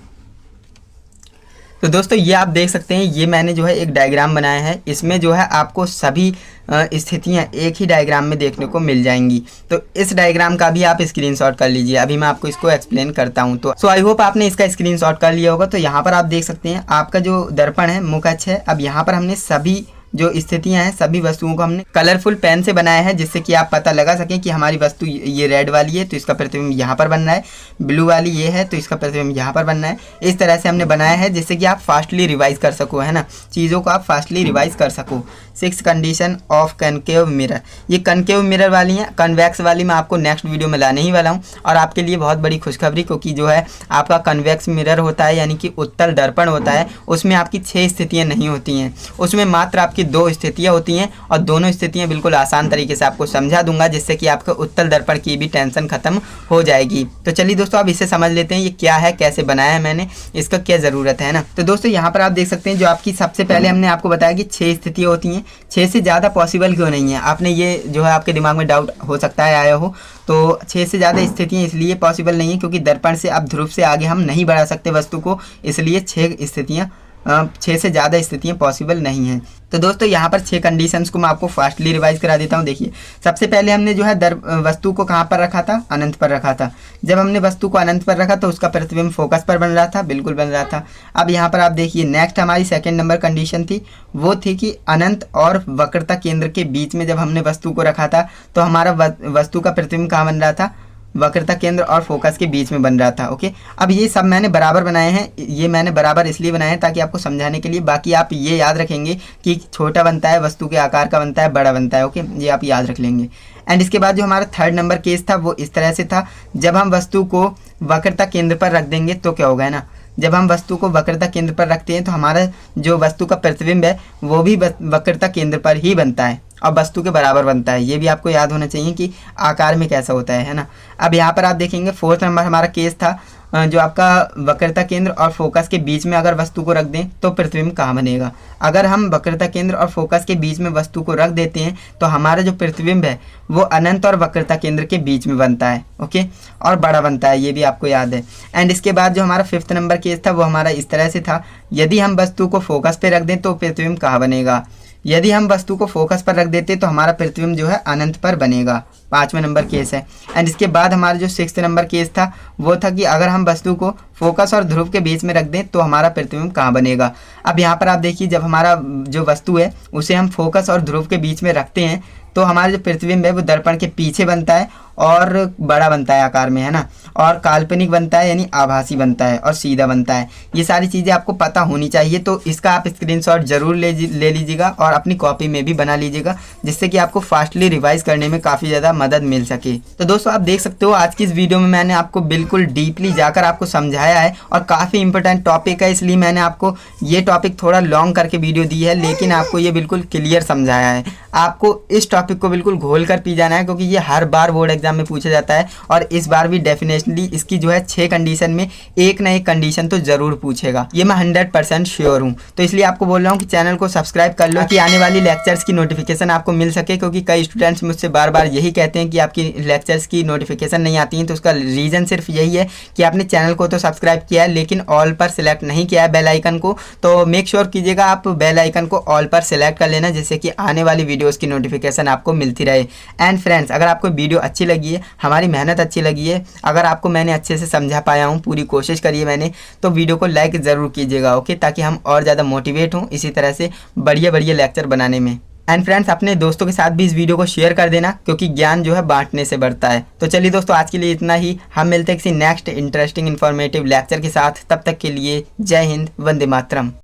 तो दोस्तों ये आप देख सकते हैं, ये मैंने जो है एक डायग्राम बनाया है, इसमें जो है आपको सभी स्थितियाँ एक ही डायग्राम में देखने को मिल जाएंगी। तो इस डायग्राम का भी आप स्क्रीनशॉट कर लीजिए, अभी मैं आपको इसको एक्सप्लेन करता हूँ। तो आई होप आपने इसका स्क्रीनशॉट कर लिया होगा। तो यहाँ पर आप देख सकते हैं आपका जो दर्पण है मुख अक्ष है। अब यहाँ पर हमने सभी जो स्थितियां हैं सभी वस्तुओं को हमने कलरफुल पेन से बनाया है जिससे कि आप पता लगा सकें कि हमारी वस्तु ये रेड वाली है तो इसका प्रतिबिंब यहाँ पर बनना है, ब्लू वाली ये है तो इसका प्रतिबिंब यहाँ पर बनना है। इस तरह से हमने बनाया है जिससे कि आप फास्टली रिवाइज कर सको, है ना, चीज़ों को आप फास्टली रिवाइज कर सको। 6 कंडीशन ऑफ कनकेव मिरर, ये कनकेव मिरर वाली हैं, कन्वेक्स वाली मैं आपको नेक्स्ट वीडियो में लाने ही वाला हूँ। और आपके लिए बहुत बड़ी खुशखबरी, क्योंकि जो है आपका कन्वेक्स मिरर होता है यानी कि उत्तल दर्पण होता है, उसमें आपकी 6 स्थितियाँ नहीं होती हैं, उसमें मात्र आपकी 2 स्थितियाँ होती हैं और दोनों स्थितियाँ बिल्कुल आसान तरीके से आपको समझा दूंगा जिससे कि आपका उत्तल दर्पण की भी टेंशन खत्म हो जाएगी। तो चलिए दोस्तों अब इसे समझ लेते हैं, ये क्या है, कैसे बनाया है मैंने, इसका क्या ज़रूरत है ना। तो दोस्तों यहाँ पर आप देख सकते हैं जो आपकी सबसे पहले हमने आपको बताया कि 6 स्थितियाँ होती हैं। हैं, 6 से ज़्यादा पॉसिबल क्यों नहीं है। आपने ये जो है आपके दिमाग में डाउट हो सकता है आया हो, तो 6 से ज़्यादा स्थितियाँ इसलिए पॉसिबल नहीं है क्योंकि दर्पण से अब ध्रुव से आगे हम नहीं बढ़ा सकते वस्तु को, इसलिए 6 से ज़्यादा स्थितियाँ पॉसिबल नहीं हैं। तो दोस्तों यहाँ पर 6 कंडीशंस को मैं आपको फास्टली रिवाइज करा देता हूँ। देखिए, सबसे पहले हमने जो है वस्तु को कहाँ पर रखा था, अनंत पर रखा था। जब हमने वस्तु को अनंत पर रखा तो उसका प्रतिबिंब फोकस पर बन रहा था, बिल्कुल बन रहा था। अब यहाँ पर आप देखिए, नेक्स्ट हमारी सेकेंड नंबर कंडीशन थी, वो थी कि अनंत और वक्रता केंद्र के बीच में जब हमने वस्तु को रखा था तो हमारा वस्तु का प्रतिबिंब कहाँ बन रहा था, वक्रता केंद्र और फोकस के बीच में बन रहा था। ओके, अब ये सब मैंने बराबर बनाए हैं, ये मैंने बराबर इसलिए बनाए हैं ताकि आपको समझाने के लिए। बाकी आप ये याद रखेंगे कि छोटा बनता है वस्तु के आकार का बनता है, बड़ा बनता है। ओके, ये आप याद रख लेंगे। एंड इसके बाद जो हमारा थर्ड नंबर केस था वो इस तरह से था, जब हम वस्तु को वक्रता केंद्र पर रख देंगे तो क्या होगा, है ना। जब हम वस्तु को वक्रता केंद्र पर रखते हैं तो हमारा जो वस्तु का प्रतिबिंब है वो भी वक्रता केंद्र पर ही बनता है और वस्तु के बराबर बनता है। ये भी आपको याद होना चाहिए कि आकार में कैसा होता है ना। अब यहाँ पर आप देखेंगे फोर्थ नंबर हमारा केस था, जो आपका वक्रता केंद्र और फोकस के बीच में अगर वस्तु को रख दें तो प्रतिबिंब कहाँ बनेगा। अगर हम वक्रता केंद्र और फोकस के बीच में वस्तु को रख देते हैं तो हमारा जो प्रतिबिंब है वो अनंत और वक्रता केंद्र के बीच में बनता है। ओके, और बड़ा बनता है, ये भी आपको याद है। एंड इसके बाद जो हमारा फिफ्थ नंबर केस था वो हमारा इस तरह से था, यदि हम वस्तु को फोकस पे रख दें तो प्रतिबिंब कहाँ बनेगा। यदि हम वस्तु को फोकस पर रख देते तो हमारा प्रतिबिंब जो है अनंत पर बनेगा, 5वें नंबर केस है। एंड इसके बाद हमारा जो 6th नंबर केस था वो था कि अगर हम वस्तु को फोकस और ध्रुव के बीच में रख दें तो हमारा प्रतिबिंब कहाँ बनेगा। अब यहाँ पर आप देखिए, जब हमारा जो वस्तु है उसे हम फोकस और ध्रुव के बीच में रखते हैं तो हमारा जो प्रतिबिंब है वो दर्पण के पीछे बनता है और बड़ा बनता है आकार में, है ना, और काल्पनिक बनता है यानी आभासी बनता है और सीधा बनता है। ये सारी चीज़ें आपको पता होनी चाहिए, तो इसका आप स्क्रीनशॉट जरूर ले लीजिएगा और अपनी कॉपी में भी बना लीजिएगा, जिससे कि आपको फास्टली रिवाइज करने में काफ़ी ज़्यादा मदद मिल सके। तो दोस्तों आप देख सकते हो आज की इस वीडियो में मैंने आपको बिल्कुल डीपली जाकर आपको समझाया है और काफ़ी इंपॉर्टेंट टॉपिक है, इसलिए मैंने आपको ये टॉपिक थोड़ा लॉन्ग करके वीडियो दी है, लेकिन आपको ये बिल्कुल क्लियर समझाया है। आपको इस टॉपिक को बिल्कुल घोल कर पी जाना है क्योंकि ये हर बार बोर्ड एग्जाम में पूछा जाता है और इस बार भी डेफिनेटली इसकी जो है 6 कंडीशन में एक ना एक कंडीशन तो जरूर पूछेगा, ये मैं 100% श्योर हूँ। तो इसलिए आपको बोल रहा हूँ कि चैनल को सब्सक्राइब कर लो कि आने वाली लेक्चर्स की नोटिफिकेशन आपको मिल सके, क्योंकि कई स्टूडेंट्स मुझसे बार बार यही कहते हैं कि आपकी लेक्चर्स की नोटिफिकेशन नहीं आती है। तो उसका रीज़न सिर्फ यही है कि आपने चैनल को तो सब्सक्राइब किया है लेकिन ऑल पर सिलेक्ट नहीं किया है बेल आइकन को। तो मेक श्योर कीजिएगा आप बेल आइकन को ऑल पर सिलेक्ट कर लेना, जिससे कि आने वाली वीडियोज़ की नोटिफिकेशन आपको मिलती रहे। एंड फ्रेंड्स, अगर आपको वीडियो अच्छी लगी है, हमारी मेहनत अच्छी लगी है, अगर आपको मैंने अच्छे से समझा पाया हूँ, पूरी कोशिश करिए मैंने, तो वीडियो को लाइक ज़रूर कीजिएगा। ओके, ताकि हम और ज़्यादा मोटिवेट हों इसी तरह से बढ़िया बढ़िया लेक्चर बनाने में। एंड फ्रेंड्स, अपने दोस्तों के साथ भी इस वीडियो को शेयर कर देना, क्योंकि ज्ञान जो है बांटने से बढ़ता है। तो चलिए दोस्तों, आज के लिए इतना ही। हम मिलते हैं किसी नेक्स्ट इंटरेस्टिंग इन्फॉर्मेटिव लेक्चर के साथ। तब तक के लिए जय हिंद, वंदे मातरम।